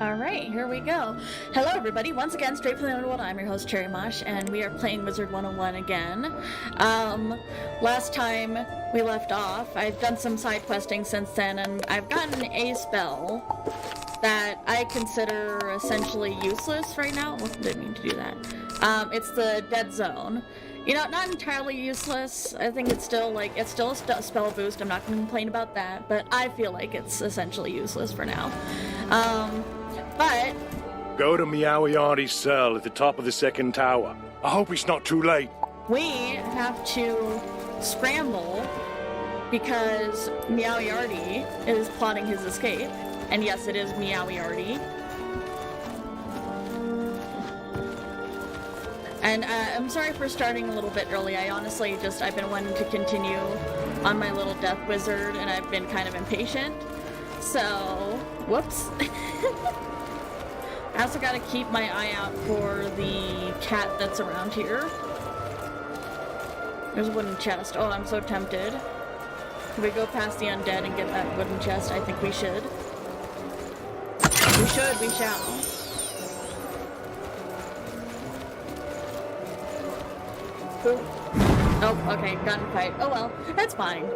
Alright, here we go. Hello everybody, once again, straight from the underworld, I'm your host Cherry Mosh, and we are playing Wizard101 again. Last time we left off, I've done some side questing since then, and I've gotten a spell that I consider essentially useless right now. Well, didn't mean to do that. It's the Dead Zone. You know, not entirely useless. I think it's still a spell boost. I'm not going to complain about that, but I feel like it's essentially useless for now. But go to Meowiarty's cell at the top of the second tower. I hope it's not too late. We have to scramble because Meowiarty is plotting his escape. And yes, it is Meowiarty. And I'm sorry for starting a little bit early. I've been wanting to continue on my little death wizard, and I've been kind of impatient. So, whoops. I also gotta keep my eye out for the cat that's around here. There's a wooden chest. Oh, I'm so tempted. Can we go past the undead and get that wooden chest? I think we should. We shall. Oh, okay, gunfight. Oh well, that's fine.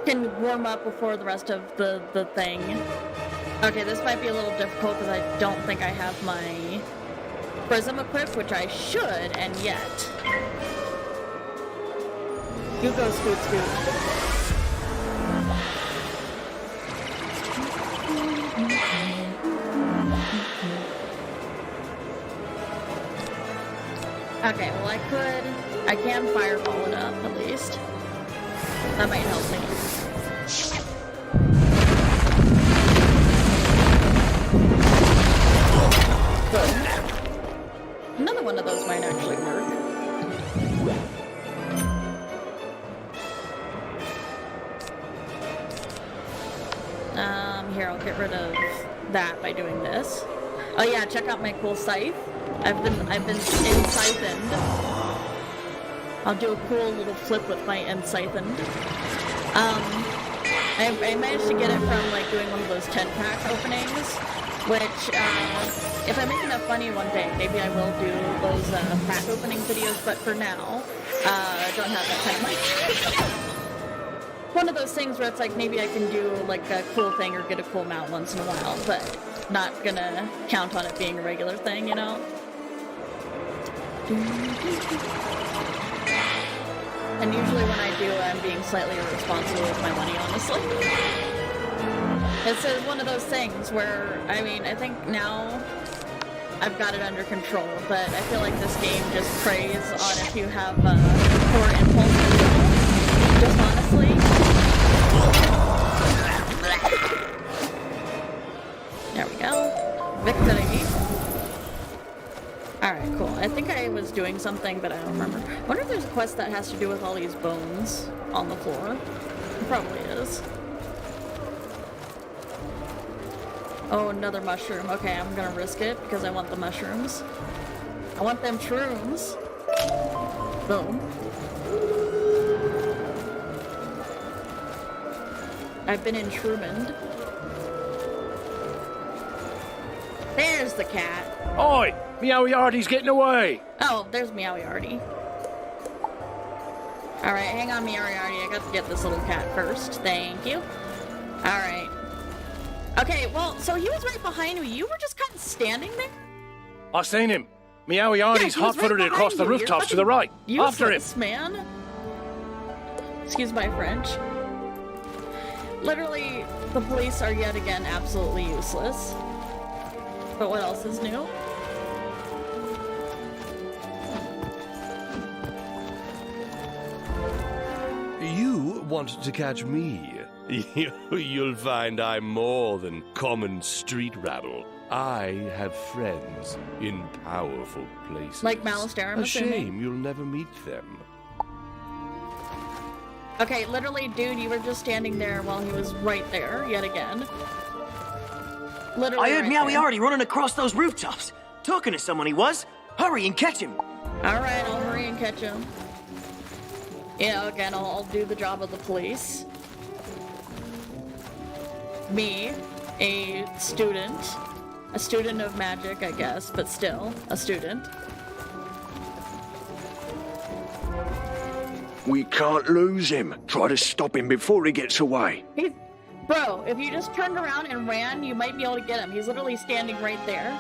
Can warm up before the rest of the thing. Okay, this might be a little difficult because I don't think I have my prism equipped, which I should, and yet. You go, Scoot Scoot. Okay, well I can fireball it up at least. That might help me. Good. Another one of those might actually work. Here, I'll get rid of that by doing this. Oh yeah, check out my cool scythe. I've been in-scythened. I'll do a cool little flip with my end-scythened. I managed to get it from like doing one of those 10-pack openings, which if I make enough money one day, maybe I will do those pack opening videos, but for now, I don't have that kind of money. One of those things where it's like maybe I can do like a cool thing or get a cool mount once in a while, but not gonna count on it being a regular thing, you know? And usually when I do, I'm being slightly irresponsible with my money, honestly. It's one of those things where, I mean, I think now I've got it under control, but I feel like this game just preys on if you have poor impulse control, just honestly. There we go. Victory. Alright, cool. I think I was doing something, but I don't remember. I wonder if there's a quest that has to do with all these bones on the floor. It probably is. Oh, another mushroom. Okay, I'm gonna risk it because I want the mushrooms. I want them shrooms. Boom. I've been enshroommed. There's the cat. Oi! Meowiarty's getting away! Oh, there's Meowiarty. Alright, hang on, Meowiarty. I got to get this little cat first. Thank you. Alright. Okay, well, so he was right behind me. You were just kind of standing there? I seen him. Meowiarty's hot-footed right across the you. rooftops You're to the right. After him. Useless, man. Excuse my French. Literally, the police are yet again absolutely useless. But what else is new? You want to catch me? You'll find I'm more than common street rabble. I have friends in powerful places. Like Malistaire, I'm assuming. Shame you'll never meet them. Okay, literally, dude, you were just standing there while he was right there, yet again. Literally I heard right Meowiarty running across those rooftops. Talking to someone he was. Hurry and catch him. Alright, I'll hurry and catch him. Yeah, again, I'll do the job of the police. Me, a student A student of magic, I guess, but still, a student. We can't lose him. Try to stop him before he gets away. Bro, if you just turned around and ran, you might be able to get him. He's literally standing right there.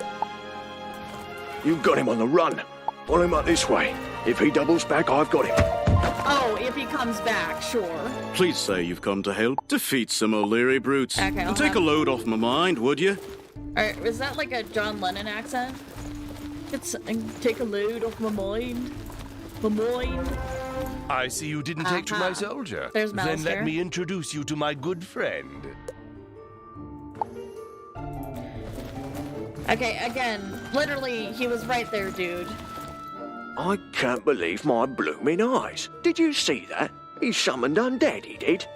You've got him on the run. Follow him up this way. If he doubles back, I've got him. Oh, if he comes back, sure. Please say you've come to help. Defeat some O'Leary brutes. Okay, And take a load off my mind, would you? Alright, is that like a John Lennon accent? It's take a load off my mind. My mind. I see you didn't take to my soldier. There's Then let Malister. me introduce you to my good friend. Okay, again, literally, he was right there, dude. I can't believe my blooming eyes. Did you see that? He summoned undead, he did.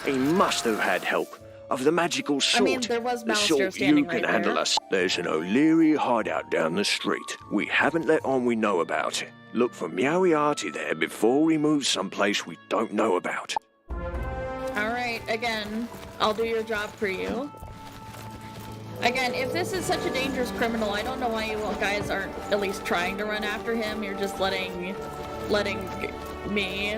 He must have had help. Of the magical sort. I mean, there was the Malister sort you standing can right handle there. us. There's an O'Leary hideout down the street. We haven't let on we know about it. Look for Meowiarty there before we move someplace we don't know about. Alright, again, I'll do your job for you. Again, if this is such a dangerous criminal, I don't know why you guys aren't at least trying to run after him. You're just letting me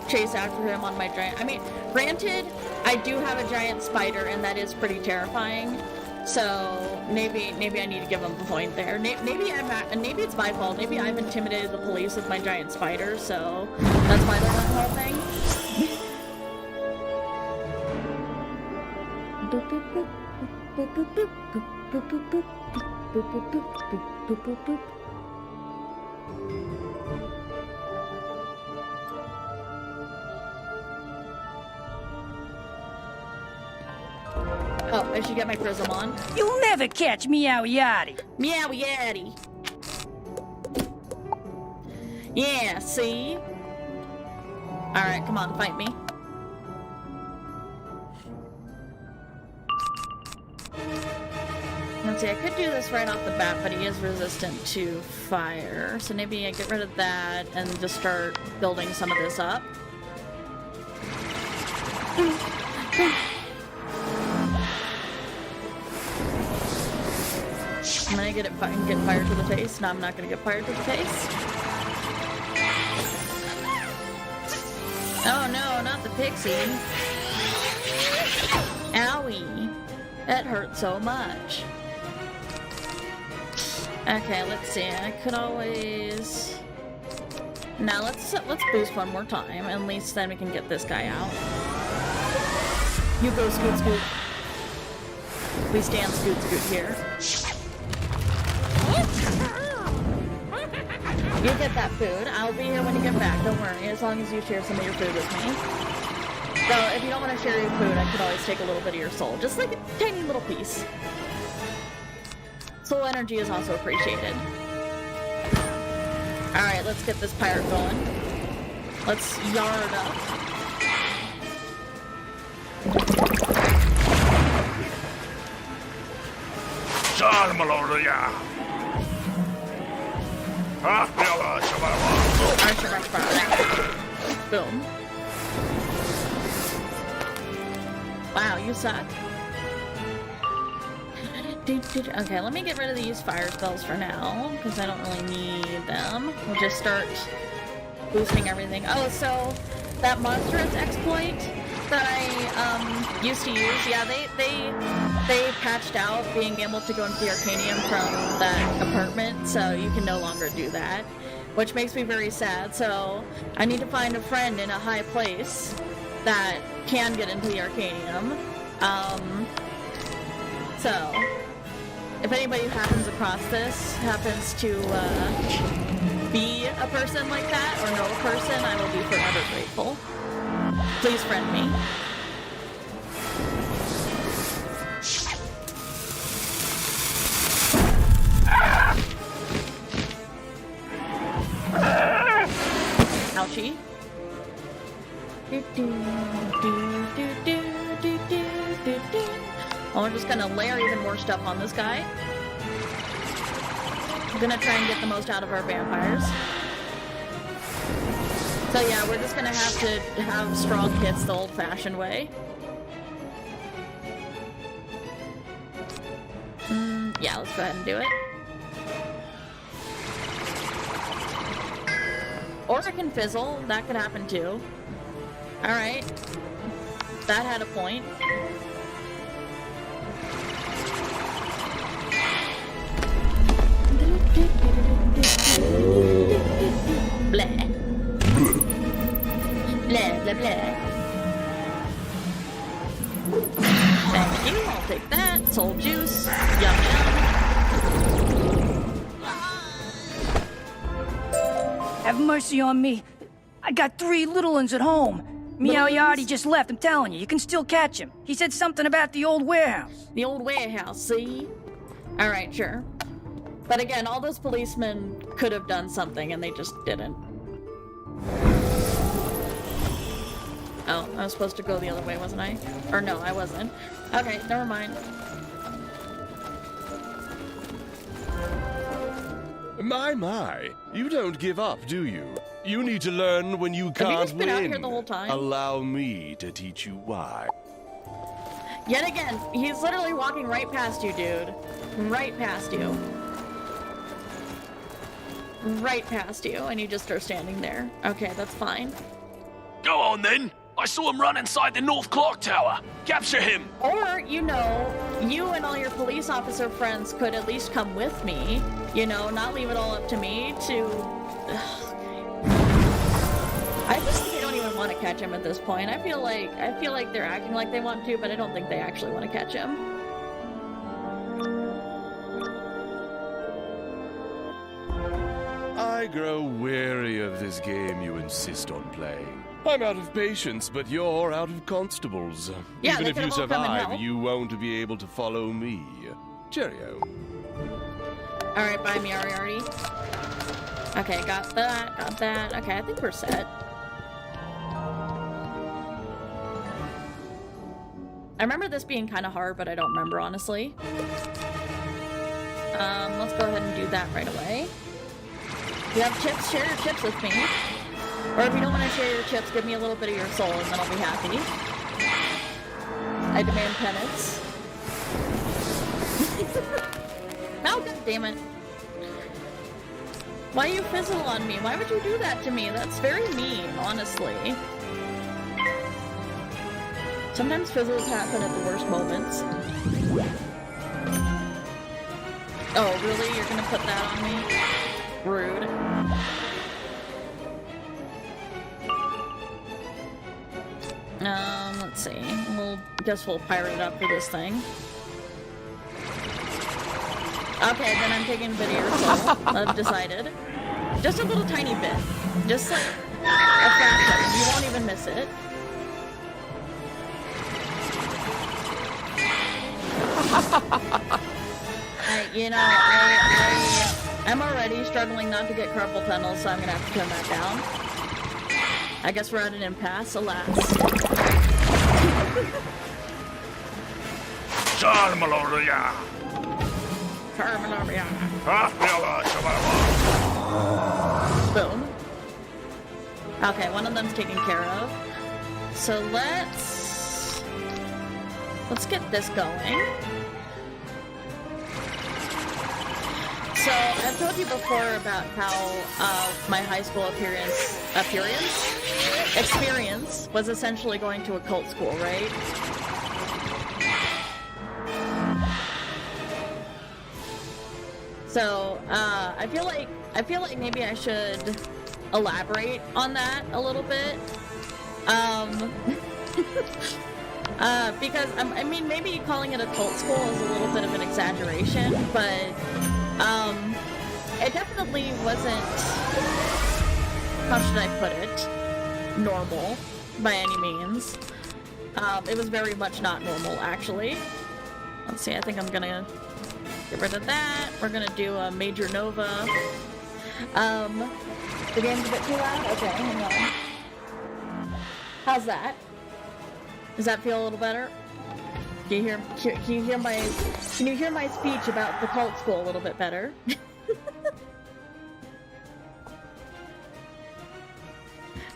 chase after him on my giant... I mean, granted, I do have a giant spider, and that is pretty terrifying. So maybe I need to give him a point there. Maybe it's my fault. Maybe I've intimidated the police with my giant spider, so that's why they're not helping. Oh, I should get my prism on. You'll never catch Meowiarty. Meowiarty. Yeah, see? Alright, come on, fight me. Let's see, I could do this right off the bat, but he is resistant to fire. So maybe I get rid of that and just start building some of this up. I'm gonna get fired to the face. No, I'm not gonna get fired to the face. Oh no, not the pixie. Owie. That hurt so much. Okay, let's see. I could always... Now let's boost one more time. At least then we can get this guy out. You go, Scoot Scoot. We stand Scoot Scoot here. You get that food. I'll be here when you get back. Don't worry. As long as you share some of your food with me. So if you don't want to share your food, I could always take a little bit of your soul. Just like a tiny little piece. Soul energy is also appreciated. Alright, let's get this pirate going. Let's yard up. Boom. Wow, you suck. Okay, let me get rid of these fire spells for now, because I don't really need them. We'll just start boosting everything. Oh, so that monstrous exploit that I used to use, yeah, they patched out being able to go into the Arcanium from that apartment, so you can no longer do that, which makes me very sad. So I need to find a friend in a high place that can get into the Arcanium. So if anybody who happens across this happens to be a person like that or know a person, I will be forever grateful. Please friend me. Ouchie. Oh, we're just gonna layer even more stuff on this guy. I'm gonna try and get the most out of our vampires. So yeah, we're just gonna have to have strong hits the old-fashioned way. Yeah, let's go ahead and do it. Or it can fizzle. That could happen too. Alright. That had a point. Blah. Blah, blah, blah. Thank you, I'll take that. Soul juice. Yum, yum. Have mercy on me. I got 3 little ones at home. Meowiarty just left, I'm telling you. You can still catch him. He said something about the old warehouse. The old warehouse, see? Alright, sure. But again, all those policemen could have done something and they just didn't. Oh, I was supposed to go the other way, wasn't I? Or no, I wasn't. Okay, never mind. My. You don't give up, do you? You need to learn when you can't just been win. out here the whole time? Allow me to teach you why. Yet again, he's literally walking right past you, dude. Right past you. Right past you, and you just are standing there. Okay, that's fine. Go on then. I saw him run inside the North Clock Tower. Capture him. Or, you know, you and all your police officer friends could at least come with me. You know, not leave it all up to me to... I just think they don't even want to catch him at this point. I feel like they're acting like they want to, but I don't think they actually want to catch him. I grow weary of this game you insist on playing. I'm out of patience, but you're out of constables. Yeah, Even they if could you have all come and survive, help. you won't be able to follow me. Cheerio. Alright, bye, Meowiarty. Okay, got that. Okay, I think we're set. I remember this being kind of hard, but I don't remember, honestly. Let's go ahead and do that right away. If you have chips, share your chips with me. Or if you don't want to share your chips, give me a little bit of your soul and then I'll be happy. I demand penance. Oh, god damn it. Why you fizzle on me? Why would you do that to me? That's very mean, honestly. Sometimes fizzles happen at the worst moments. Oh, really? You're gonna put that on me? Rude. Let's see. Guess we'll pirate it up for this thing. Okay, then I'm taking a bit of your soul. I've decided. Just a little tiny bit. Just like a fraction. You won't even miss it. I'm already struggling not to get carpal tunnel, so I'm gonna have to turn that down. I guess we're at an impasse, alas. Boom. Okay, one of them's taken care of. So let's get this going. So I've told you before about how my high school experience was essentially going to a cult school, right? So I feel like maybe I should elaborate on that a little bit. Because I mean, maybe calling it a cult school is a little bit of an exaggeration, but it definitely wasn't, how should I put it, normal by any means. It was very much not normal, actually. Let's see, I think I'm gonna get rid of that. We're gonna do a Major Nova. The game's a bit too loud? Okay, hang on. How's that? Does that feel a little better? Can you hear my speech about the cult school a little bit better?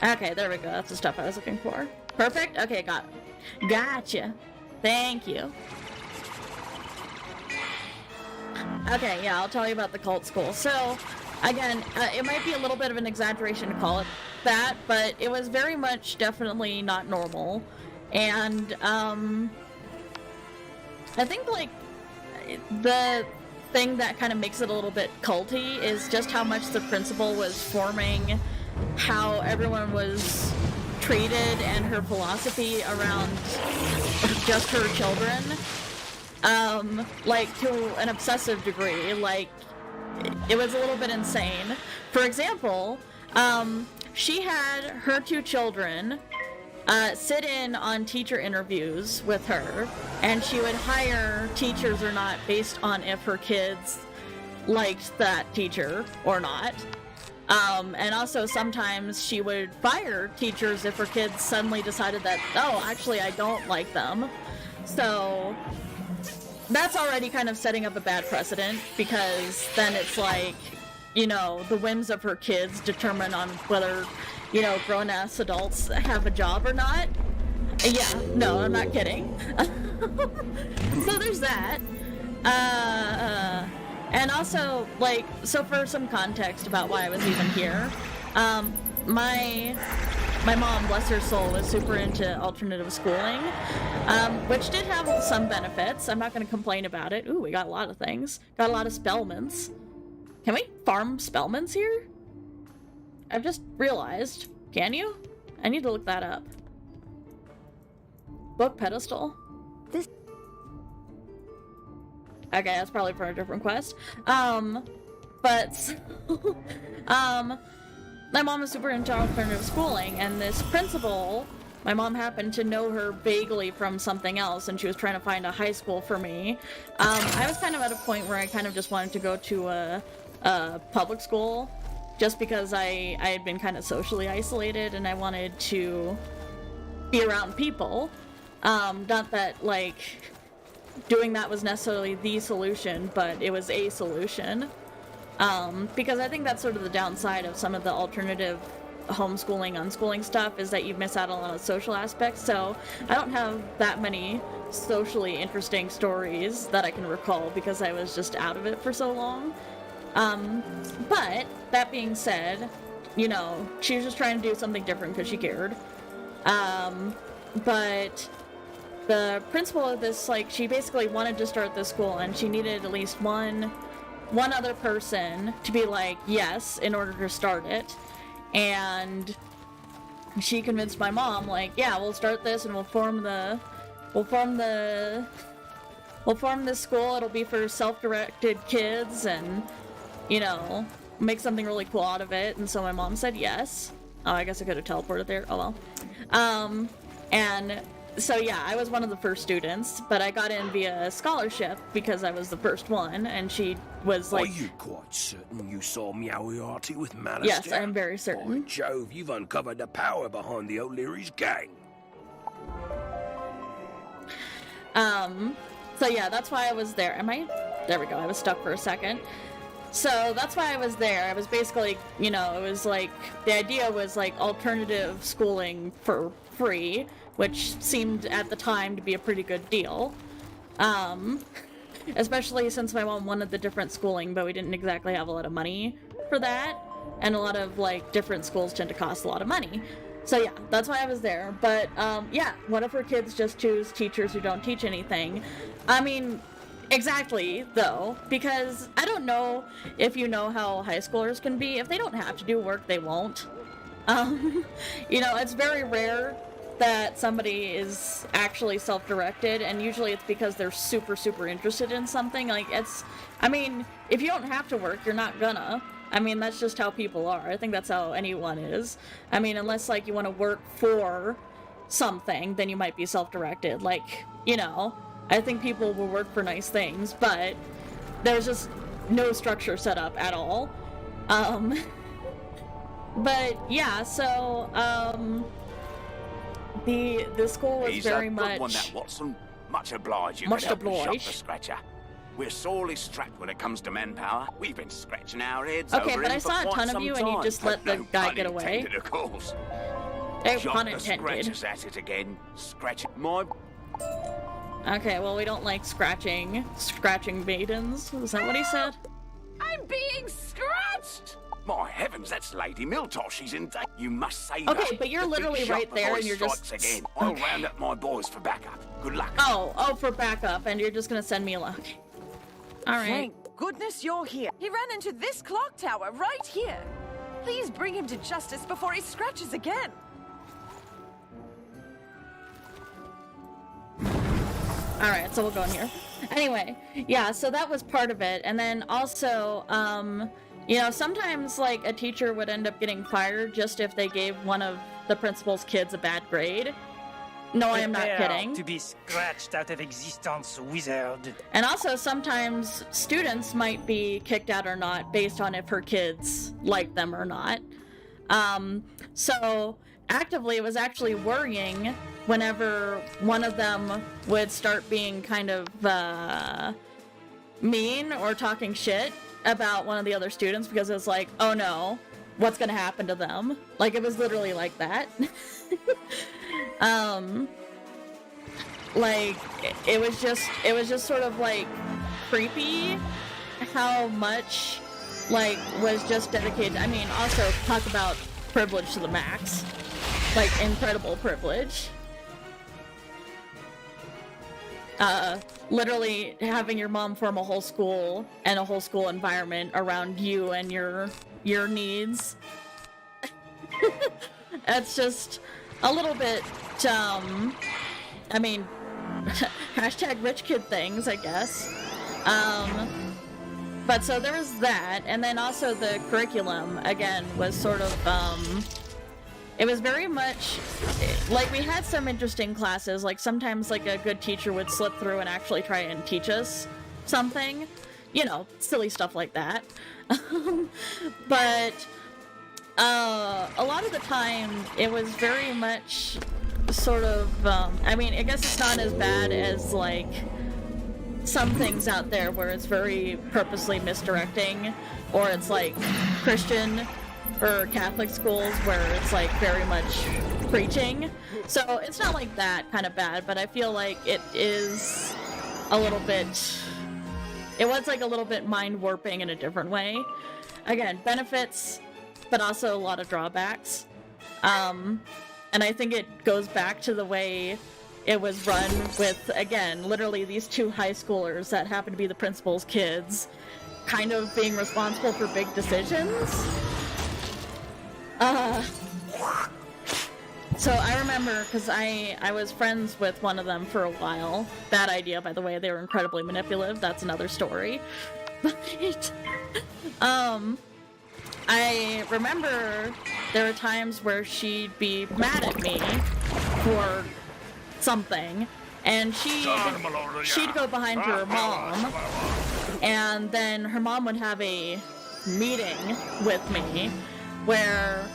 Okay, there we go. That's the stuff I was looking for. Perfect? Okay, got it. Gotcha. Thank you. Okay, yeah, I'll tell you about the cult school. So, again, it might be a little bit of an exaggeration to call it that, but it was very much definitely not normal. And, I think, like, the thing that kind of makes it a little bit culty is just how much the principal was forming how everyone was treated and her philosophy around just her children. Like, to an obsessive degree. Like, it was a little bit insane. For example, she had her 2 children sit in on teacher interviews with her, and she would hire teachers or not based on if her kids liked that teacher or not. And also sometimes she would fire teachers if her kids suddenly decided that, oh, actually I don't like them. So that's already kind of setting up a bad precedent, because then it's like, you know, the whims of her kids determine on whether, you know, grown-ass adults have a job or not. Yeah, no, I'm not kidding. So there's that. And also, like, so for some context about why I was even here, my mom, bless her soul, was super into alternative schooling, which did have some benefits. I'm not going to complain about it. Ooh, we got a lot of things. Got a lot of spellments. Can we farm spellments here? I've just realized. Can you? I need to look that up. Book pedestal? This... Okay, that's probably for a different quest. My mom was super into alternative schooling, and this principal, my mom happened to know her vaguely from something else, and she was trying to find a high school for me. I was kind of at a point where I kind of just wanted to go to a public school, just because I had been kind of socially isolated, and I wanted to be around people. Not that, like, doing that was necessarily the solution, but it was a solution. Because I think that's sort of the downside of some of the alternative homeschooling, unschooling stuff, is that you miss out on a lot of social aspects. So I don't have that many socially interesting stories that I can recall, because I was just out of it for so long. But that being said, you know, she was just trying to do something different because she cared. But the principal of this, like, she basically wanted to start this school, and she needed at least one other person to be like, yes, in order to start it. And she convinced my mom, like, yeah, we'll start this, and we'll form this school. It'll be for self-directed kids, and, you know, make something really cool out of it. And so my mom said yes. Oh, I guess I could have teleported there. Oh well. And so yeah, I was one of the first students, but I got in via scholarship because I was the first one, and she was like... Are you quite certain you saw Meowiarty with Malice? Yes, I am very certain. By Jove, you've uncovered the power behind the O'Leary's gang. So yeah, that's why I was there. There we go, I was stuck for a second. So that's why I was there. I was basically, you know, it was like, the idea was like alternative schooling for free, which seemed at the time to be a pretty good deal. Especially since my mom wanted the different schooling, but we didn't exactly have a lot of money for that. And a lot of, like, different schools tend to cost a lot of money. So yeah, that's why I was there. But, yeah, what if her kids just choose teachers who don't teach anything? I mean, exactly, though, because I don't know if you know how high schoolers can be. If they don't have to do work, they won't. You know, it's very rare that somebody is actually self-directed, and usually it's because they're super, super interested in something. Like, I mean, if you don't have to work, you're not gonna. I mean, that's just how people are. I think that's how anyone is. I mean, unless, like, you want to work for something, then you might be self-directed. Like, you know, I think people will work for nice things, but there's just no structure set up at all. But yeah, so the school was very much... He's a good one, that Watson. Much obliged. You Much could help us shop obliged. the scratcher. We're sorely strapped when it comes to manpower. We've been scratching our heads Okay, over but him I for saw a quite ton of some you, and you time. just let the No guy pun get away. intended, of course. Hey, Shot pun the intended. scratchers at it again. Scratch my... Okay, well, we don't like scratching maidens. Is that what he said? I'm being scratched! My heavens, that's Lady Miltosh. She's in danger. You must say that. Okay, but you're The big literally shot right there before and he you're just... strikes again. I'll round up my boys for backup. Good luck. Oh, for backup, and you're just gonna send me along. Okay. Alright. Thank goodness you're here. He ran into this clock tower right here. Please bring him to justice before he scratches again. Alright, so we'll go in here. Anyway, yeah, so that was part of it. And then also, you know, sometimes, like, a teacher would end up getting fired just if they gave one of the principal's kids a bad grade. No, I am not kidding. To be scratched out of existence, wizard. And also, sometimes students might be kicked out or not based on if her kids like them or not. So, actively, it was actually worrying whenever one of them would start being kind of mean or talking shit about one of the other students, because it was like, oh no, what's gonna happen to them? Like, it was literally like that. Like, it was just sort of like creepy how much like was just dedicated. I mean, also talk about privilege to the max, like incredible privilege. Literally having your mom form a whole school and a whole school environment around you and your needs. That's just a little bit, I mean, hashtag rich kid things, I guess. But so there was that, and then also the curriculum, again, was sort of, it was very much, like, we had some interesting classes, like, sometimes, like, a good teacher would slip through and actually try and teach us something. You know, silly stuff like that. But, a lot of the time, it was very much sort of, I mean, I guess it's not as bad as, like, some things out there where it's very purposely misdirecting, or it's, like, Christian or Catholic schools where it's like very much preaching. So it's not like that kind of bad, but I feel like it is a little bit, it was like a little bit mind warping in a different way. Again, benefits, but also a lot of drawbacks. And I think it goes back to the way it was run with, again, literally these two high schoolers that happen to be the principal's kids, kind of being responsible for big decisions. So I remember, because I was friends with one of them for a while. Bad idea, by the way. They were incredibly manipulative. That's another story. But, I remember there were times where she'd be mad at me for something, and she'd go behind her mom, and then her mom would have a meeting with me where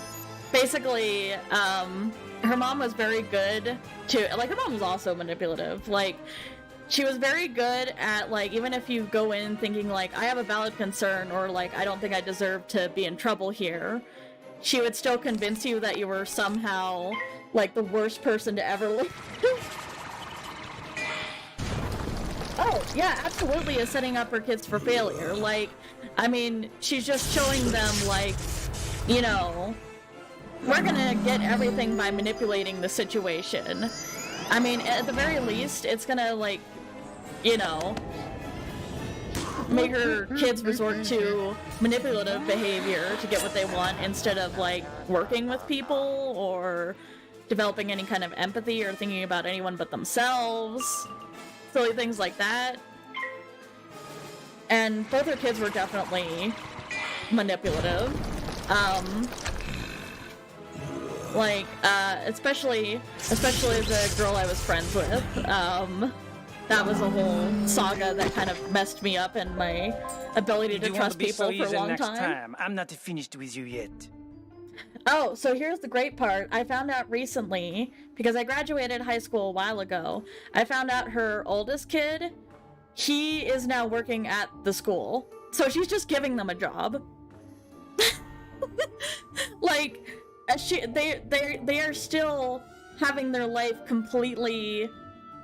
basically her mom was very good to, like, her mom was also manipulative. Like, she was very good at, like, even if you go in thinking like, I have a valid concern, or like, I don't think I deserve to be in trouble here, she would still convince you that you were somehow like the worst person to ever live. Oh, yeah, absolutely is setting up her kids for failure. Like, I mean, she's just showing them, like, you know, we're gonna get everything by manipulating the situation. I mean, at the very least, it's gonna, like, you know, make her kids resort to manipulative behavior to get what they want instead of, like, working with people or developing any kind of empathy or thinking about anyone but themselves. Silly things like that. And both her kids were definitely manipulative. Like, especially the girl I was friends with. That was a whole saga that kind of messed me up and my ability to trust people for a long time. I'm not finished with you yet. Oh, so here's the great part. I found out recently, because I graduated high school a while ago, I found out her oldest kid, he is now working at the school. So she's just giving them a job. Like, they are still having their life completely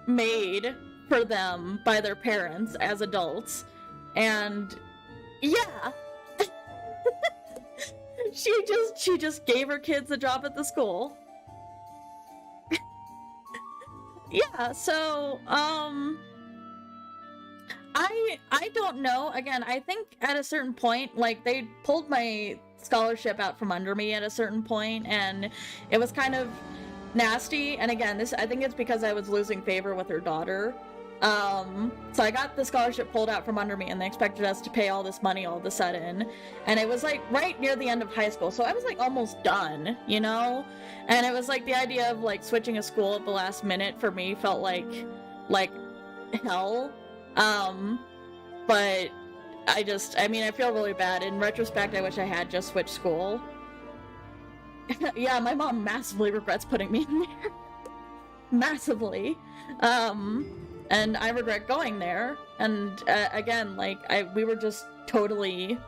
made for them by their parents as adults. And yeah. she just gave her kids a job at the school. Yeah, so I don't know. Again, I think at a certain point, like, they pulled my scholarship out from under me at a certain point, and it was kind of nasty. And again, I think it's because I was losing favor with her daughter. So I got the scholarship pulled out from under me, and they expected us to pay all this money all of a sudden. And it was like right near the end of high school, so I was like almost done, you know? And it was like the idea of like switching a school at the last minute for me felt like hell. But I mean, I feel really bad. In retrospect, I wish I had just switched school. Yeah, my mom massively regrets putting me in there. Massively. And I regret going there. And again, like, we were just totally...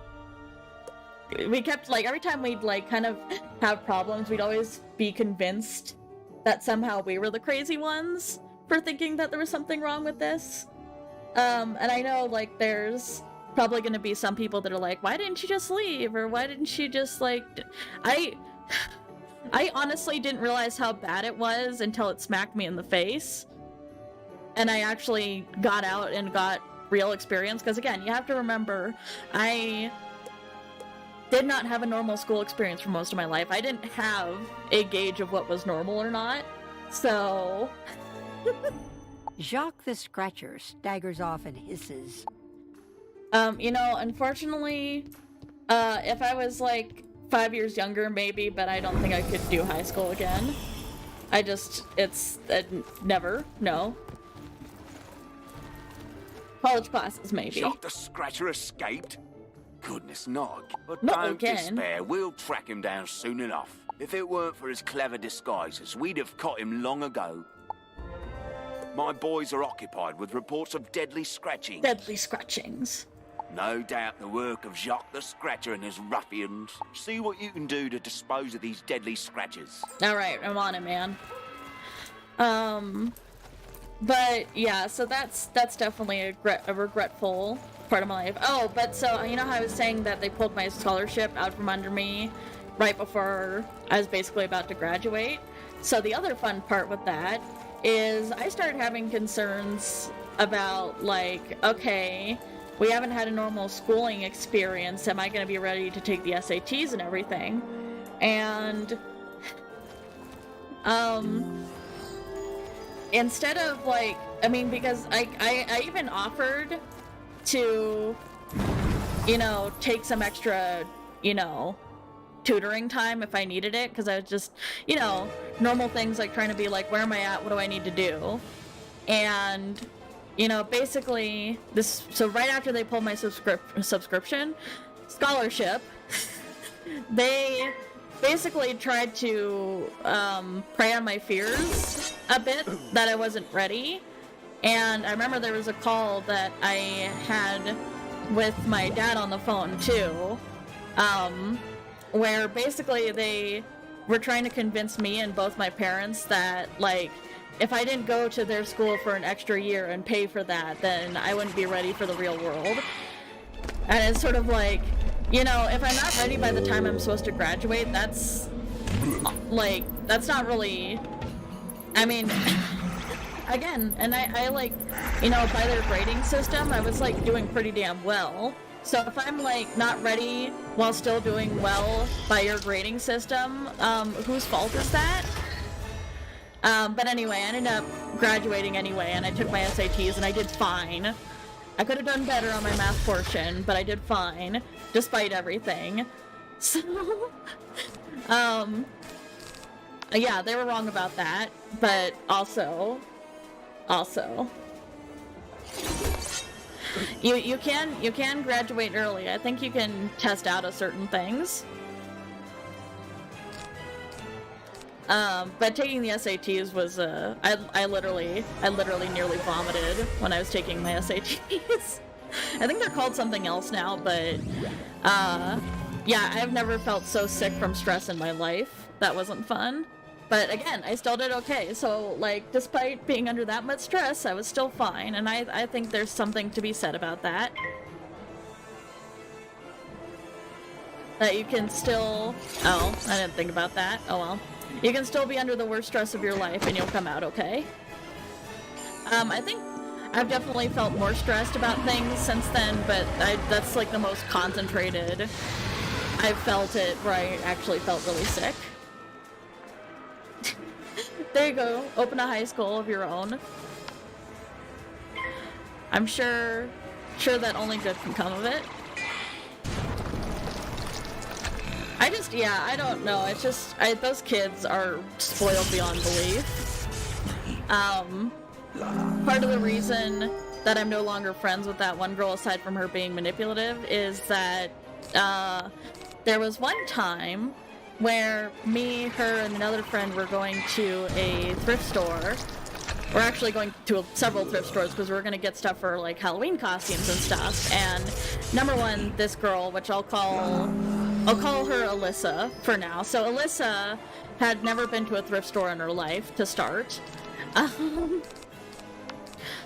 We kept, like, every time we'd, like, kind of have problems, we'd always be convinced that somehow we were the crazy ones for thinking that there was something wrong with this. And I know, like, there's probably gonna be some people that are like, why didn't she just leave? Or why didn't she just, like... I honestly didn't realize how bad it was until it smacked me in the face. And I actually got out and got real experience. Because again, you have to remember, I did not have a normal school experience for most of my life. I didn't have a gauge of what was normal or not. So... Jacques the Scratcher staggers off and hisses. You know, unfortunately, if I was like 5 years younger, maybe, but I don't think I could do high school again. Never, no. College classes, maybe. Jacques the Scratcher escaped? Goodness nog. But Not don't again. despair, we'll track him down soon enough. If it weren't for his clever disguises, we'd have caught him long ago. My boys are occupied with reports of deadly scratching. Deadly scratchings. No doubt the work of Jacques the Scratcher and his ruffians. See what you can do to dispose of these deadly scratches. Alright, I'm on it, man. But yeah, so that's definitely a regretful part of my life. Oh, but so, you know how I was saying that they pulled my scholarship out from under me right before I was basically about to graduate? So the other fun part with that is I started having concerns about, like, okay, we haven't had a normal schooling experience. Am I going to be ready to take the SATs and everything? And, instead of, like, I mean, because I even offered to, you know, take some extra, you know, tutoring time if I needed it, because I was just, you know, normal things like trying to be like, where am I at? What do I need to do? And, you know, basically, so right after they pulled my scholarship, they basically tried to prey on my fears a bit, that I wasn't ready. And I remember there was a call that I had with my dad on the phone too, where basically they were trying to convince me and both my parents that, like, if I didn't go to their school for an extra year and pay for that, then I wouldn't be ready for the real world. And it's sort of like, you know, if I'm not ready by the time I'm supposed to graduate, that's, like, that's not really, I mean, again, and I like, you know, by their grading system, I was, like, doing pretty damn well. So if I'm, like, not ready while still doing well by your grading system, whose fault is that? But anyway, I ended up graduating anyway, and I took my SATs, and I did fine. I could have done better on my math portion, but I did fine, despite everything. So, yeah, they were wrong about that, but also, you can graduate early. I think you can test out of certain things. But taking the SATs was, I literally nearly vomited when I was taking my SATs. I think they're called something else now, but, yeah, I've never felt so sick from stress in my life. That wasn't fun. But again, I still did okay. So, like, despite being under that much stress, I was still fine. And I think there's something to be said about that. That you can still... Oh, I didn't think about that. Oh well. You can still be under the worst stress of your life and you'll come out okay. I think I've definitely felt more stressed about things since then, but that's like the most concentrated I've felt it where I actually felt really sick. There you go. Open a high school of your own. I'm sure that only good can come of it. I don't know. It's just, those kids are spoiled beyond belief. Part of the reason that I'm no longer friends with that one girl, aside from her being manipulative, is that there was one time where me, her, and another friend were going to a thrift store. We're actually going to several thrift stores because we're going to get stuff for like Halloween costumes and stuff. And number one, this girl, which I'll call her Alyssa for now. So Alyssa had never been to a thrift store in her life to start.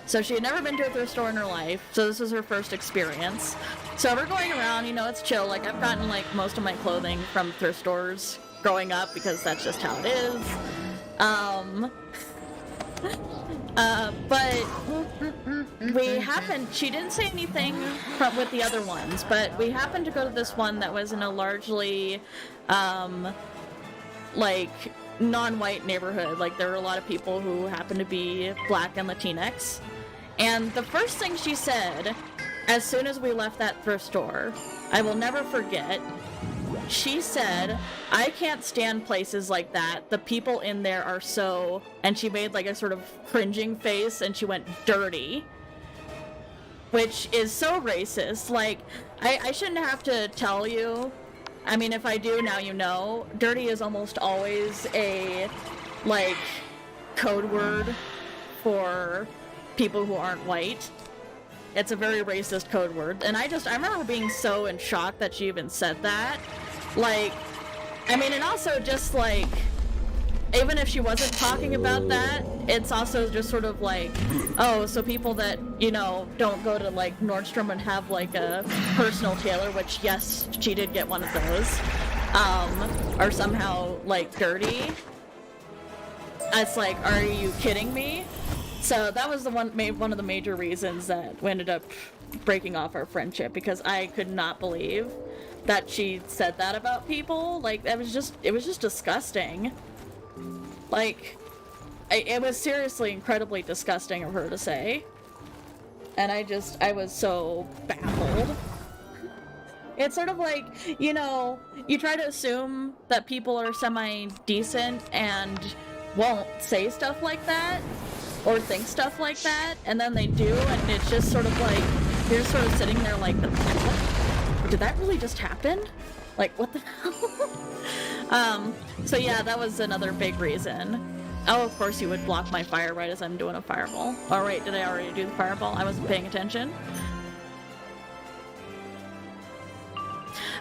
So she had never been to a thrift store in her life, so this was her first experience. So we're going around, you know, it's chill. Like, I've gotten, like, most of my clothing from thrift stores growing up because that's just how it is. But she didn't say anything with the other ones, but we happened to go to this one that was in a largely, like, non-white neighborhood. Like, there were a lot of people who happened to be Black and Latinx. And the first thing she said, as soon as we left that thrift store, I will never forget, she said, "I can't stand places like that. The people in there are so..." And she made like a sort of cringing face and she went, "dirty." Which is so racist. Like, I shouldn't have to tell you. I mean, if I do, now you know. Dirty is almost always a, like, code word for people who aren't white. It's a very racist code word. And I remember being so in shock that she even said that. Like, I mean, and also just, like, even if she wasn't talking about that, it's also just sort of like, oh, so people that, you know, don't go to, like, Nordstrom and have, like, a personal tailor, which, yes, she did get one of those, are somehow, like, dirty. It's like, are you kidding me? So that was one of the major reasons that we ended up breaking off our friendship, because I could not believe that she said that about people. Like, it was just disgusting. Like, it was seriously incredibly disgusting of her to say. And I was so baffled. It's sort of like, you know, you try to assume that people are semi-decent and won't say stuff like that, or think stuff like that, and then they do, and it's just sort of like, you're sort of sitting there like, did that really just happen? Like, what the hell? So yeah, that was another big reason. Oh, of course you would block my fire right as I'm doing a fireball. Oh, wait, did I already do the fireball? I wasn't paying attention.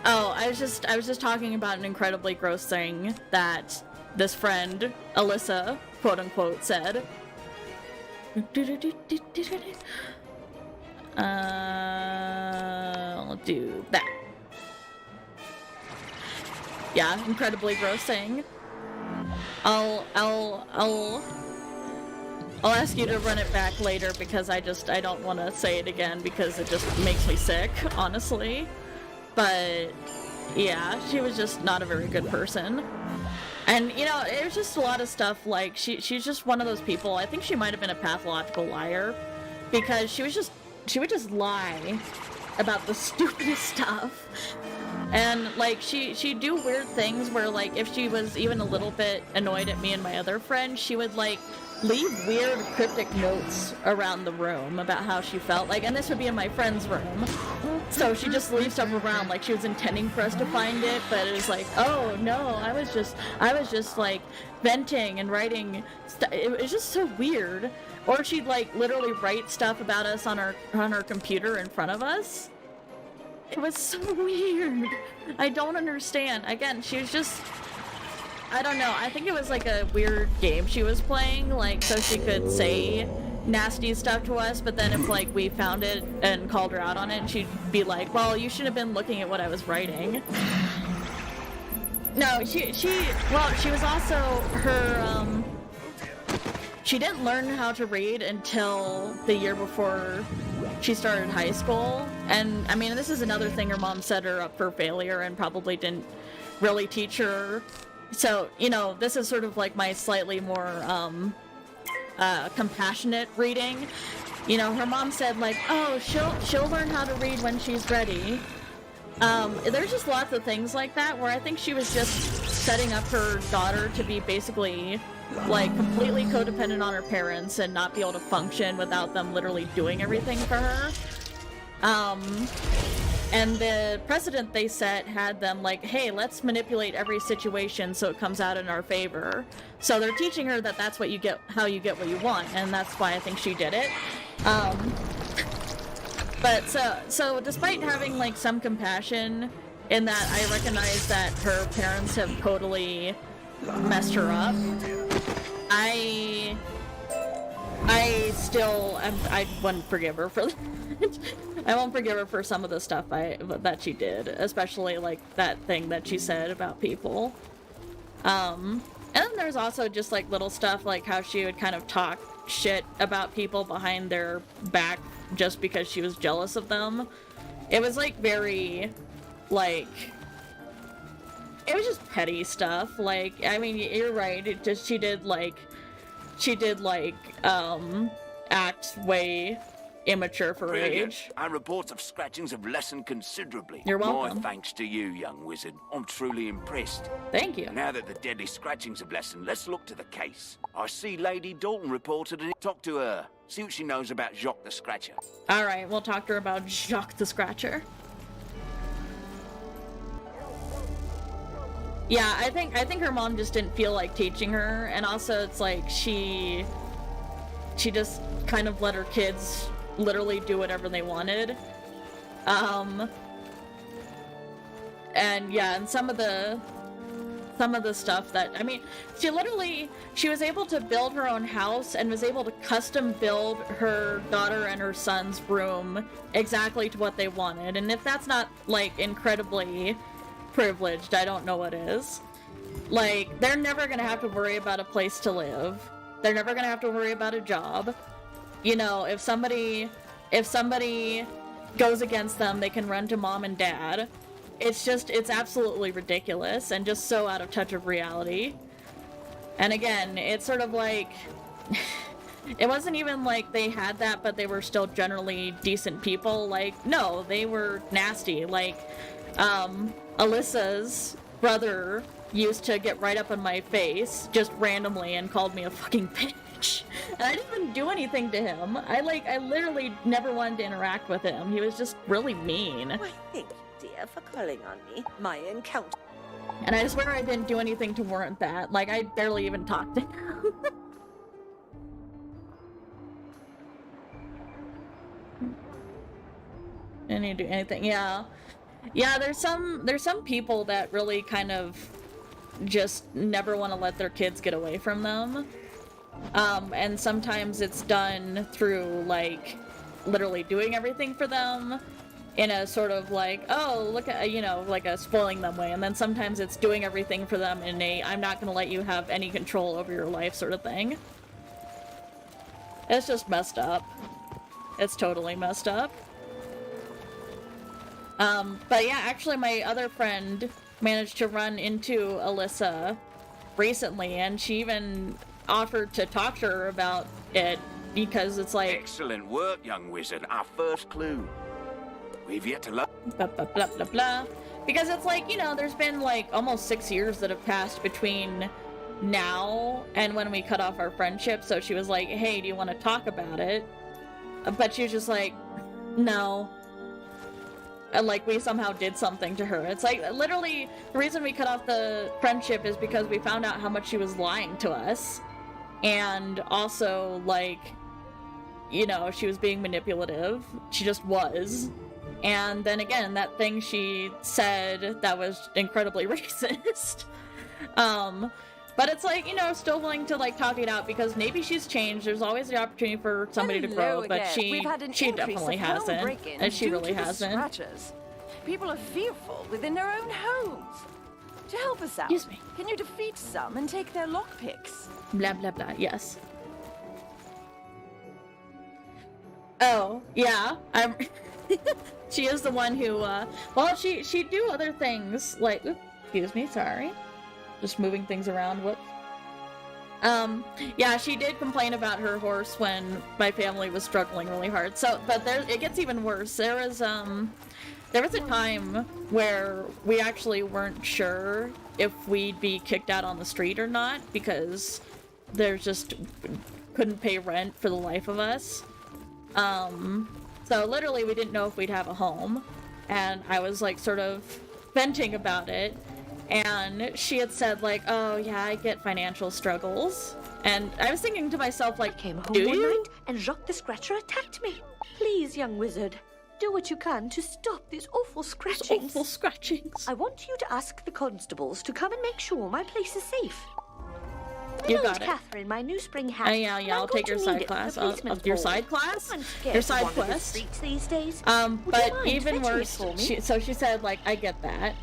Oh, I was just talking about an incredibly gross thing that this friend, Alyssa, quote-unquote, said. I'll do that. Yeah, incredibly gross thing. I'll ask you to run it back later because I don't want to say it again because it just makes me sick, honestly. But yeah, she was just not a very good person. And, you know, it was just a lot of stuff, like, she's just one of those people, I think she might have been a pathological liar, because she would just lie about the stupidest stuff. And, like, she'd do weird things where, like, if she was even a little bit annoyed at me and my other friend, she would, like, leave weird cryptic notes around the room about how she felt. Like, and this would be in my friend's room. So she just leaves stuff around, like she was intending for us to find it, but it was like, oh no, I was just like venting and writing it was just so weird. Or she'd like literally write stuff about us on her computer in front of us. It was so weird. I don't understand. Again, she was just I don't know. I think it was like a weird game she was playing, like, so she could say nasty stuff to us, but then if, like, we found it and called her out on it, she'd be like, well, you should have been looking at what I was writing. No, she was also, her, she didn't learn how to read until the year before she started high school, and, I mean, this is another thing her mom set her up for failure and probably didn't really teach her. So, you know, this is sort of like my slightly more, compassionate reading. You know, her mom said, like, oh, she'll learn how to read when she's ready. There's just lots of things like that where I think she was just setting up her daughter to be basically, like, completely codependent on her parents and not be able to function without them literally doing everything for her. And the precedent they set had them like, hey, let's manipulate every situation so it comes out in our favor. So they're teaching her that that's what you get, how you get what you want, and that's why I think she did it. But so despite having like some compassion in that, I recognize that her parents have totally messed her up. I wouldn't forgive her for that. I won't forgive her for some of the stuff that she did, especially like that thing that she said about people. And then there's also just like little stuff like how she would kind of talk shit about people behind their back just because she was jealous of them. It was like very, like, it was just petty stuff. Like, I mean, you're right. It just, she did act way immature for her age. Our reports of scratchings have lessened considerably. You're welcome. My thanks to you, young wizard. I'm truly impressed. Thank you. Now that the deadly scratchings have lessened, let's look to the case. I see Lady Dalton reported it. Talk to her. See what she knows about Jacques the Scratcher. All right, we'll talk to her about Jacques the Scratcher. Yeah, I think her mom just didn't feel like teaching her, and also it's like she just kind of let her kids literally do whatever they wanted. And yeah, and some of the stuff that, I mean, she was able to build her own house and was able to custom build her daughter and her son's room exactly to what they wanted. And if that's not like incredibly privileged, I don't know what is. Like, they're never gonna have to worry about a place to live. They're never gonna have to worry about a job. You know, if somebody goes against them, they can run to mom and dad. It's absolutely ridiculous and just so out of touch of reality. And again, it's sort of like, it wasn't even like they had that, but they were still generally decent people. Like, no, they were nasty. Like, Alyssa's brother used to get right up in my face, just randomly, and called me a fucking bitch. And I didn't even do anything to him. I literally never wanted to interact with him. He was just really mean. Why, thank you, dear, for calling on me. My encounter. And I swear I didn't do anything to warrant that. Like, I barely even talked to him. I didn't do anything. Yeah, there's some people that really kind of just never want to let their kids get away from them. And sometimes it's done through, like, literally doing everything for them in a sort of like, oh, look at, you know, like a spoiling them way. And then sometimes it's doing everything for them in a, I'm not going to let you have any control over your life sort of thing. It's just messed up. It's totally messed up. But yeah, actually my other friend managed to run into Alyssa recently, and she even offered to talk to her about it, because it's like... Excellent work, young wizard. Our first clue. We've yet to learn... Blah, blah, blah, blah, blah. Because it's like, you know, there's been like almost 6 years that have passed between now and when we cut off our friendship, so she was like, hey, do you want to talk about it? But she was just like, no. And like, we somehow did something to her. It's like, literally, the reason we cut off the friendship is because we found out how much she was lying to us. And also, like, you know, she was being manipulative. She just was. And then again, that thing she said that was incredibly racist. But it's like, you know, still willing to like talk it out because maybe she's changed. There's always the opportunity for somebody to grow, but she definitely hasn't, and she really hasn't. Scratchers. People are fearful within their own homes. To help us out, Excuse me. Can you defeat some and take their lockpicks? Blah blah blah. Yes. Oh yeah, I'm. She is the one who. Well, she do other things like. Oops, excuse me. Sorry. Just moving things around. Whoops. Yeah, she did complain about her horse when my family was struggling really hard. So, but it gets even worse. There was a time where we actually weren't sure if we'd be kicked out on the street or not because there's just couldn't pay rent for the life of us. So literally we didn't know if we'd have a home, and I was like sort of venting about it. And she had said like, oh yeah, I get financial struggles. And I was thinking to myself like, Came home do one you? night and Jacques the Scratcher attacked me. Please, young wizard, do what you can to stop these awful scratchings. Awful scratchings. I want you to ask the constables to come and make sure my place is safe. You I got loaned it. Catherine my new spring hat. Yeah, I'll take your side class. Your side class? Your side quest? These days. But even worse, she said, like, I get that.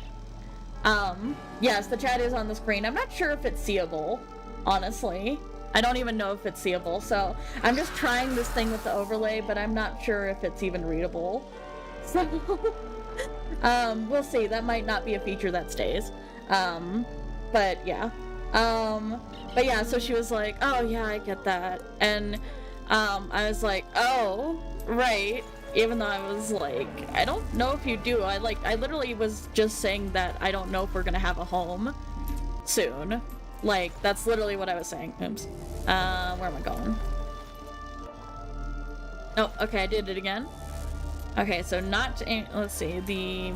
Yes, the chat is on the screen. I'm not sure if it's seeable, honestly. I don't even know if it's seeable, so I'm just trying this thing with the overlay, but I'm not sure if it's even readable. So, we'll see. That might not be a feature that stays. But yeah. But yeah, so she was like, oh yeah, I get that. And, I was like, oh, right. Even though I was like, I don't know if you do. I literally was just saying that I don't know if we're gonna have a home soon. Like, that's literally what I was saying. Oops. Where am I going? Oh, okay, I did it again. Okay, so not, let's see, the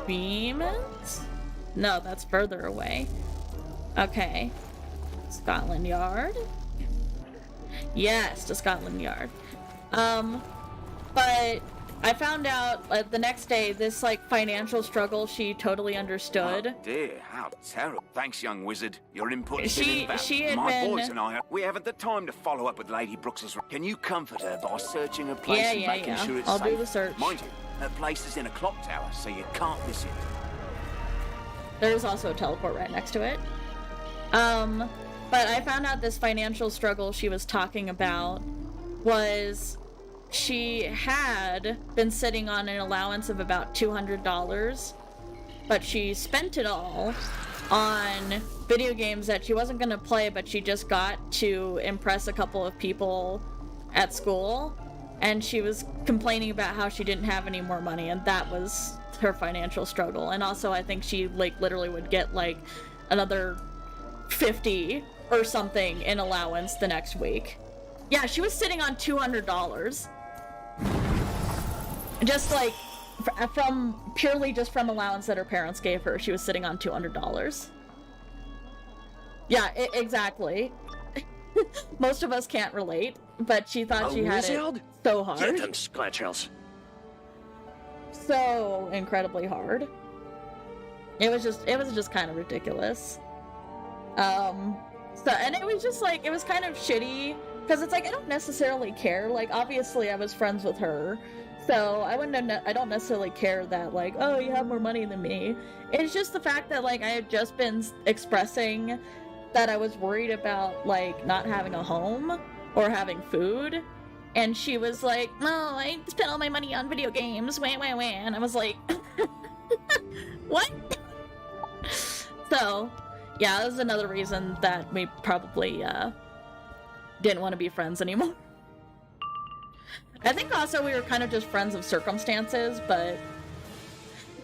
Beemans? No, that's further away. Okay. Scotland Yard? Yes, to Scotland Yard. But I found out the next day this like financial struggle she totally understood. Oh dear, how terrible. Thanks, young wizard. Your input has been invaluable. She had My been... boys and I, we haven't the time to follow up with Lady Brooks's... Can you comfort her by searching her place and making sure it's I'll safe? do the search. Mind you, her place is in a clock tower, so you can't miss it. There's also a teleport right next to it. But I found out this financial struggle she was talking about was she had been sitting on an allowance of about $200, but she spent it all on video games that she wasn't going to play, but she just got to impress a couple of people at school, and she was complaining about how she didn't have any more money, and that was her financial struggle. And also I think she like literally would get like another 50 or something in allowance the next week. Yeah, she was sitting on $200 just like from purely just from allowance that her parents gave her. She was sitting on $200. Yeah, exactly. Most of us can't relate, but she thought she had it so hard. Get them scratchers. So incredibly hard. It was just kind of ridiculous. So, and it was just like, it was kind of shitty because it's like I don't necessarily care. Like, obviously I was friends with her, so I don't necessarily care that like, oh, you have more money than me. It's just the fact that like I had just been expressing that I was worried about like not having a home or having food, and she was like, oh, I spent all my money on video games, wah, wah, wah. And I was like, what? So, yeah, that was another reason that we probably didn't want to be friends anymore. I think also we were kind of just friends of circumstances, but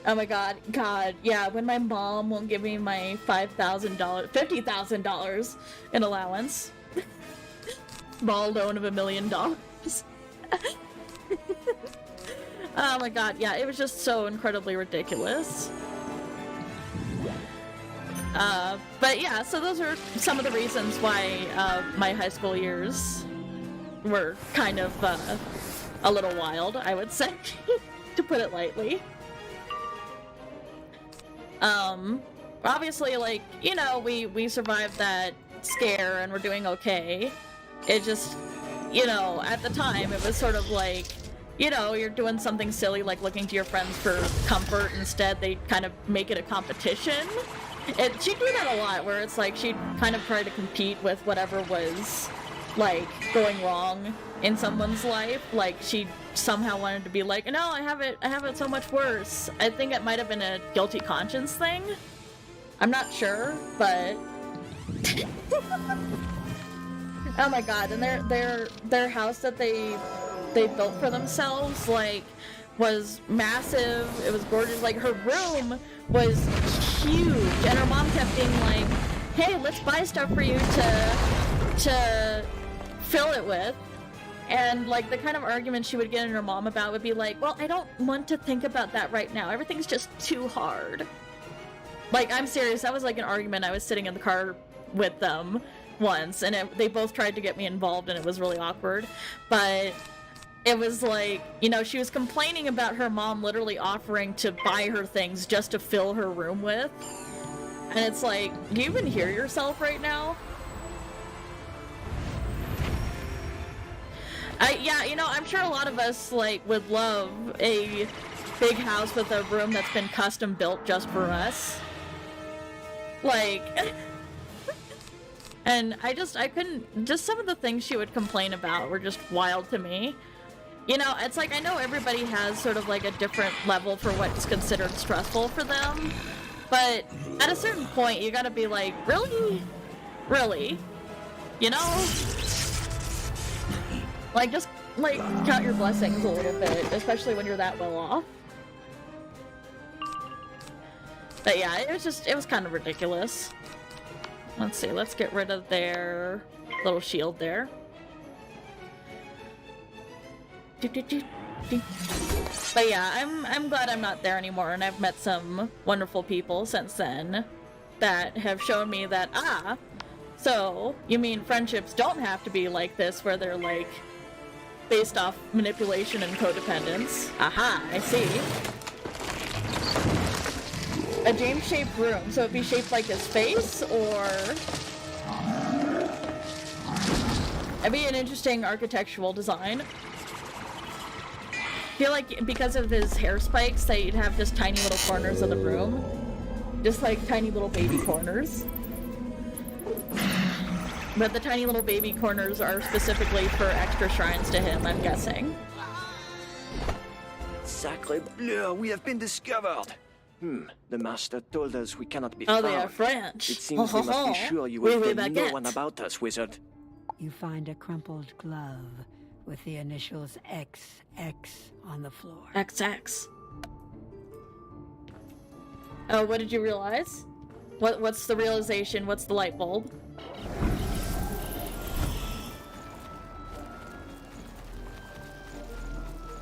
oh my god, yeah, when my mom won't give me my $50,000 in allowance. Small loan of $1 million. Oh my god, yeah, it was just so incredibly ridiculous. But yeah, so those are some of the reasons why my high school years were kind of a little wild, I would say, to put it lightly. obviously, like, you know, we survived that scare and we're doing okay. It just, you know, at the time it was sort of like, you know, you're doing something silly like looking to your friends for comfort. Instead, they kind of make it a competition. She'd do that a lot, where it's like she'd kind of try to compete with whatever was, like, going wrong in someone's life. Like, she somehow wanted to be like, no, I have it so much worse. I think it might have been a guilty conscience thing. I'm not sure, but oh my god, and their house that they built for themselves, like, was massive. It was gorgeous. Like, her room was huge, and her mom kept being like, hey, let's buy stuff for you to fill it with. And, like, the kind of argument she would get in her mom about would be like, well, I don't want to think about that right now. Everything's just too hard. Like, I'm serious. That was like an argument. I was sitting in the car with them once, and they both tried to get me involved, and it was really awkward. But it was like, you know, she was complaining about her mom literally offering to buy her things just to fill her room with. And it's like, do you even hear yourself right now? Yeah, you know, I'm sure a lot of us, like, would love a big house with a room that's been custom built just for us. Like, and I couldn't, just some of the things she would complain about were just wild to me. You know, it's like, I know everybody has sort of like a different level for what's considered stressful for them, but at a certain point, you gotta be like, really? Really? You know? Like, just, like, count your blessings a little bit, especially when you're that well off. But yeah, it was kind of ridiculous. Let's see, let's get rid of their little shield there. But yeah, I'm glad I'm not there anymore, and I've met some wonderful people since then that have shown me that, so you mean friendships don't have to be like this, where they're like based off manipulation and codependence. Aha, I see. A James-shaped room, so it'd be shaped like his face, or it'd be an interesting architectural design. I feel like because of his hair spikes, that you'd have just tiny little corners of the room. Just like tiny little baby corners. But the tiny little baby corners are specifically for extra shrines to him, I'm guessing. Sacre bleu, we have been discovered. The master told us we cannot be found. Oh, they are French. It seems we must be sure you will tell no one about us, wizard. You find a crumpled glove with the initials XX on the floor. XX. Oh, what did you realize? What's the realization? What's the light bulb?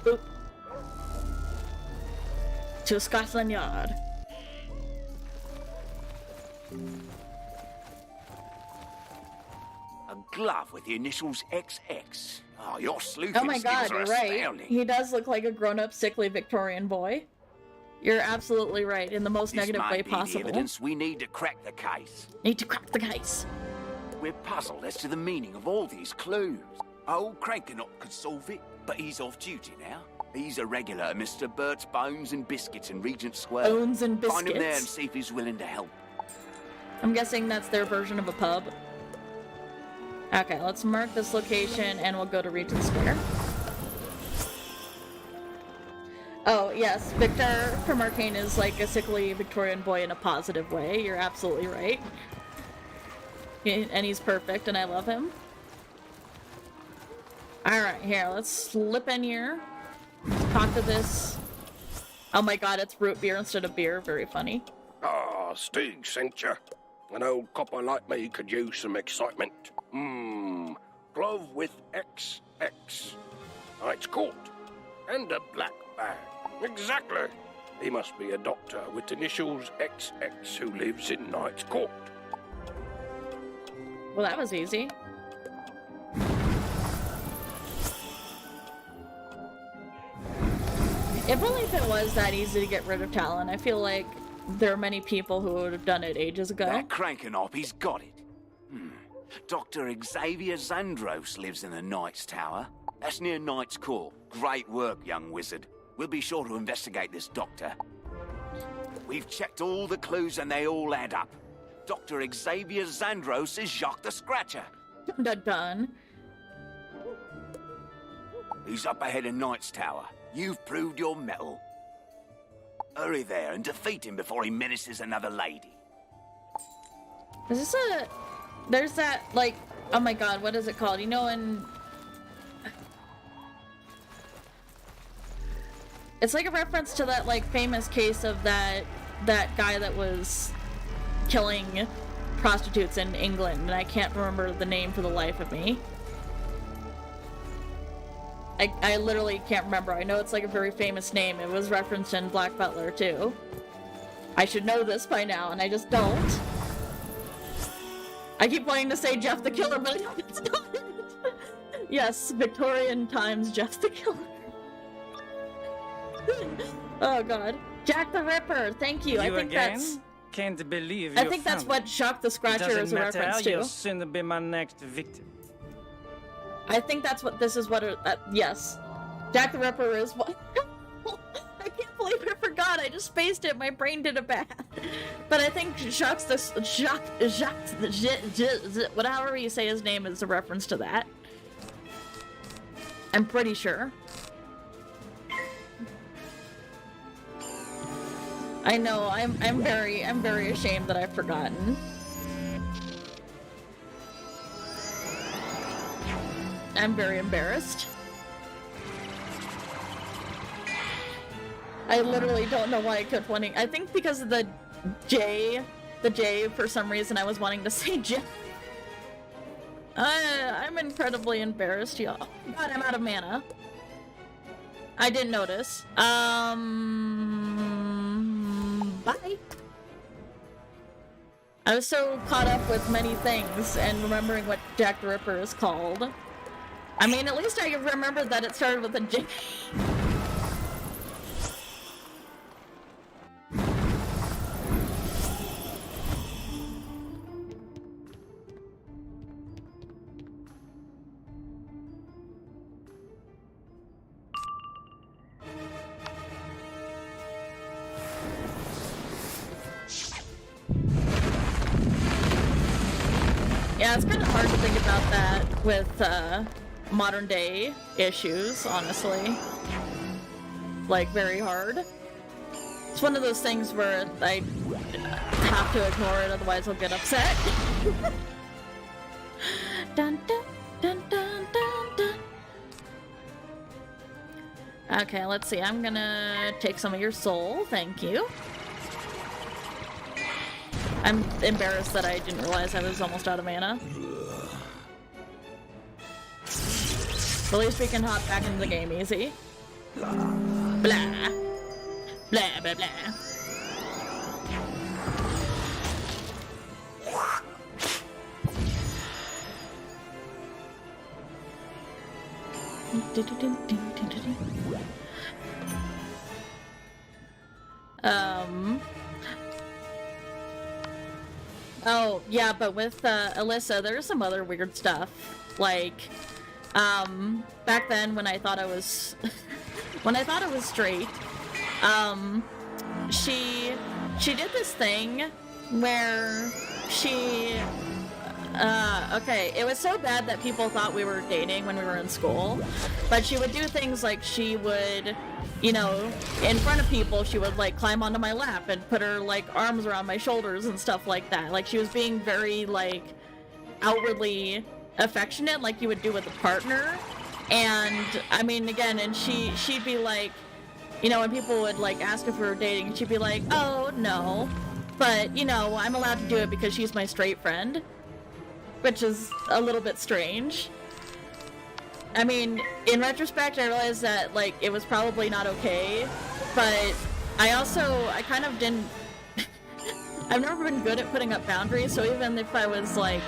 Oop. To Scotland Yard. A glove with the initials XX. Oh, your sleuthing Oh my god, skills you're are right. astounding. He does look like a grown-up, sickly Victorian boy. You're absolutely right, in the most negative way possible. The evidence we need to crack the case. Need to crack the case. We're puzzled as to the meaning of all these clues. Old Crankinop could solve it, but he's off duty now. He's a regular at Mr. Bert's Bones and Biscuits in Regent Square. Bones and Biscuits. Find him there and see if he's willing to help. I'm guessing that's their version of a pub. Okay, let's mark this location and we'll go to Regent Square. Oh, yes, Victor from Arcane is like a sickly Victorian boy in a positive way. You're absolutely right. And he's perfect and I love him. Alright, here, let's slip in here. Talk to this. Oh my god, it's root beer instead of beer. Very funny. Ah, Stig sent you. An old copper like me could use some excitement. Glove with XX. Knight's Court. And a black bag. Exactly. He must be a doctor with initials XX who lives in Knight's Court. Well, that was easy. If only if it was that easy to get rid of Talon, I feel like there are many people who would have done it ages ago. That cranking up, he's got it. Dr. Xavier Zandros lives in the Knight's Tower. That's near Knight's Court. Great work, young wizard. We'll be sure to investigate this doctor. We've checked all the clues and they all add up. Dr. Xavier Zandros is Jacques the Scratcher. Dun dun. He's up ahead in Knight's Tower. You've proved your mettle. Hurry there and defeat him before he menaces another lady. Is this a... There's that, like... Oh my god, what is it called? You know, in... It's like a reference to that, like, famous case of that guy that was killing prostitutes in England, and I can't remember the name for the life of me. I literally can't remember. I know it's like a very famous name. It was referenced in Black Butler, too. I should know this by now, and I just don't. I keep wanting to say Jeff the Killer, but I know it's not it. Yes, Victorian times Jeff the Killer. Oh god. Jack the Ripper, thank you. I think again? that's... Can't believe I think that's what Jacques the Scratcher is a reference to. You'll soon be my next victim. I think that's what this is. What? Yes, Jack the Ripper is what. I can't believe I forgot. I just spaced it. My brain did it bad. But I think Jacques, whatever you say his name, is a reference to that. I'm pretty sure. I know. I'm very ashamed that I've forgotten. I'm very embarrassed. I literally don't know why I kept wanting. I think because of the J, for some reason I was wanting to say J. I'm incredibly embarrassed, y'all. God, I'm out of mana. I didn't notice. Bye. I was so caught up with many things and remembering what Jack the Ripper is called. I mean, at least I remember that it started with a J. Yeah, it's kind of hard to think about that with modern day issues, honestly. Like, very hard. It's one of those things where I have to ignore it, otherwise I'll get upset. Dun, dun, dun, dun, dun, dun. Okay, let's see. I'm gonna take some of your soul. Thank you. I'm embarrassed that I didn't realize I was almost out of mana. At least we can hop back into the game easy. Blah. Blah, blah, blah. Oh, yeah, but with Alyssa, there's some other weird stuff. Like, back then when I thought I was when I thought I was straight, she did this thing where she okay, it was so bad that people thought we were dating when we were in school, but she would do things like she would, you know, in front of people, she would like climb onto my lap and put her like arms around my shoulders and stuff like that. Like she was being very like outwardly affectionate, like you would do with a partner. And I mean, again, and she'd be like, you know, when people would like ask if we were dating, she'd be like, oh no, but you know, I'm allowed to do it because she's my straight friend, which is a little bit strange. I mean, in retrospect, I realized that, like, it was probably not okay, but I kind of didn't... I've never been good at putting up boundaries, so even if I was, like,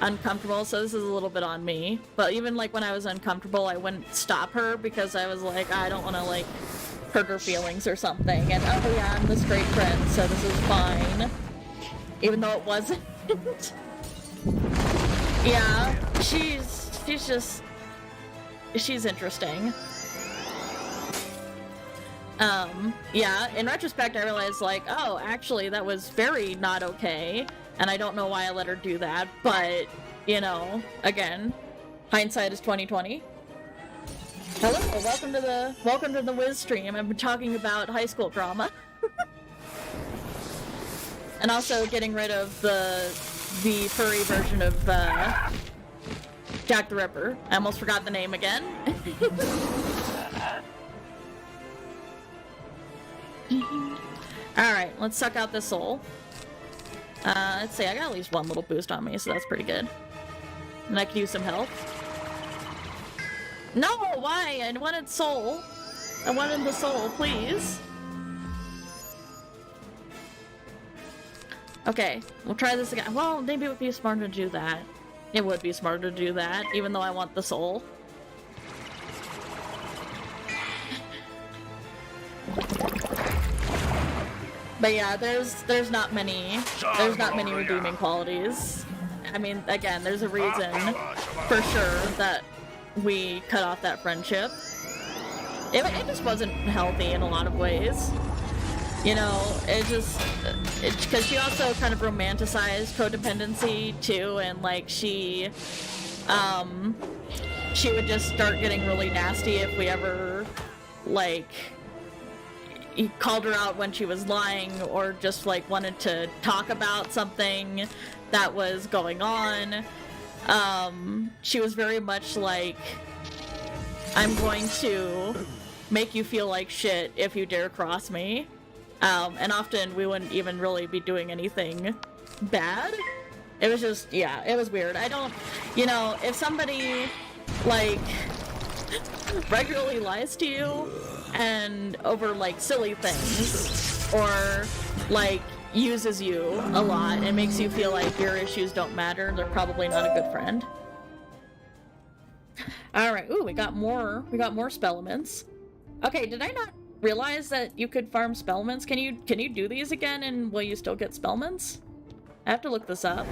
uncomfortable, so this is a little bit on me, but even, like, when I was uncomfortable, I wouldn't stop her because I was like, I don't want to, like, hurt her feelings or something. And oh yeah, I'm the straight friend, so this is fine. Even though it wasn't. Yeah, she's interesting. Yeah, in retrospect I realized, like, oh, actually that was very not okay, and I don't know why I let her do that, but, you know, again, hindsight is 20/20. Hello, welcome to the Wiz stream. I've been talking about high school drama. And also getting rid of the furry version of, Jack the Ripper. I almost forgot the name again. Alright, let's suck out this soul. Let's see, I got at least one little boost on me, so that's pretty good. And I could use some health. No, why? I wanted soul. I wanted the soul, please. Okay, we'll try this again. Well, maybe it would be smarter to do that. It would be smarter to do that, even though I want the soul. But yeah, there's not many redeeming qualities. I mean, again, there's a reason for sure that we cut off that friendship. It just wasn't healthy in a lot of ways. You know, it's because she also kind of romanticized codependency too, and like she would just start getting really nasty if we ever, like, he called her out when she was lying or just like wanted to talk about something that was going on. She was very much like, I'm going to make you feel like shit if you dare cross me. And often we wouldn't even really be doing anything bad. It was just, yeah, it was weird. I don't, you know, if somebody like regularly lies to you and over like silly things, or like uses you a lot and makes you feel like your issues don't matter, they're probably not a good friend. Alright, ooh, we got more spell elements. Okay, did I not realize that you could farm spellments? Can you do these again, and will you still get spellments? I have to look this up.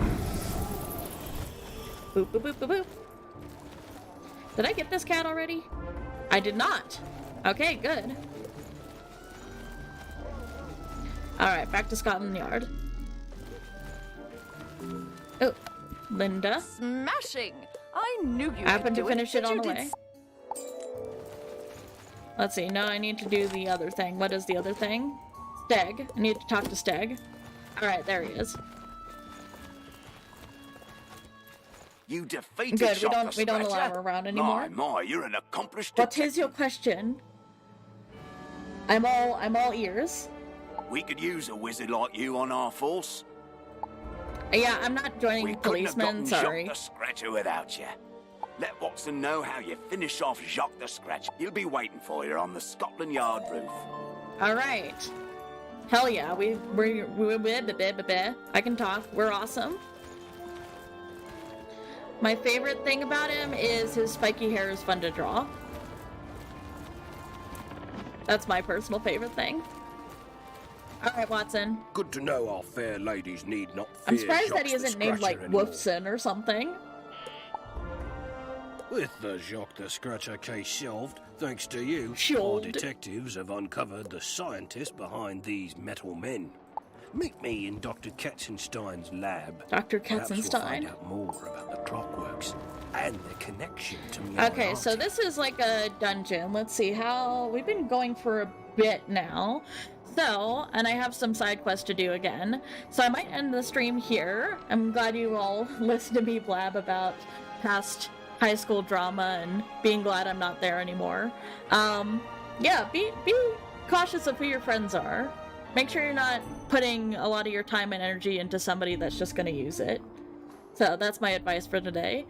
Boop boop boop boop boop. Did I get this cat already? I did not. Okay, good. Alright, back to Scotland Yard. Oh, Linda. Smashing! I knew you I happened could to do finish it but on you the did way. Let's see, now I need to do the other thing. What is the other thing? Steg. I need to talk to Steg. Alright, there he is. You defeated Good, Shock the we don't allow Scratcher? her around anymore. My, you're an accomplished What is your question? I'm all ears. We could use a wizard like you on our force. Yeah, I'm not joining We couldn't have policemen, gotten sorry. Jacques the Scratcher without you. Let Watson know how you finish off Jacques the Scratcher. He'll be waiting for you on the Scotland Yard roof. Alright. Hell yeah, I can talk. We're awesome. My favorite thing about him is his spiky hair is fun to draw. That's my personal favorite thing. Alright, Watson. Good to know our fair ladies need not fear. I'm surprised that Jacques he the isn't named like Scratcher anymore. Wolfson or something. With the Jacques the Scratcher case solved, thanks to you, our Solved. detectives have uncovered the scientist behind these metal men. Meet me in Dr. Katzenstein's lab. Dr. Perhaps we'll Katzenstein. find out more about the clockworks and their connection to me. Okay, so this is like a dungeon. Let's see how... We've been going for a bit now. So, and I have some side quests to do again. So I might end the stream here. I'm glad you all listened to me blab about past high school drama and being glad I'm not there anymore. Yeah, be cautious of who your friends are. Make sure you're not putting a lot of your time and energy into somebody that's just gonna use it. So that's my advice for today.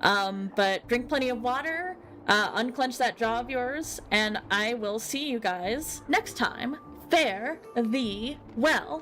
But drink plenty of water, unclench that jaw of yours, and I will see you guys next time. Fare thee well.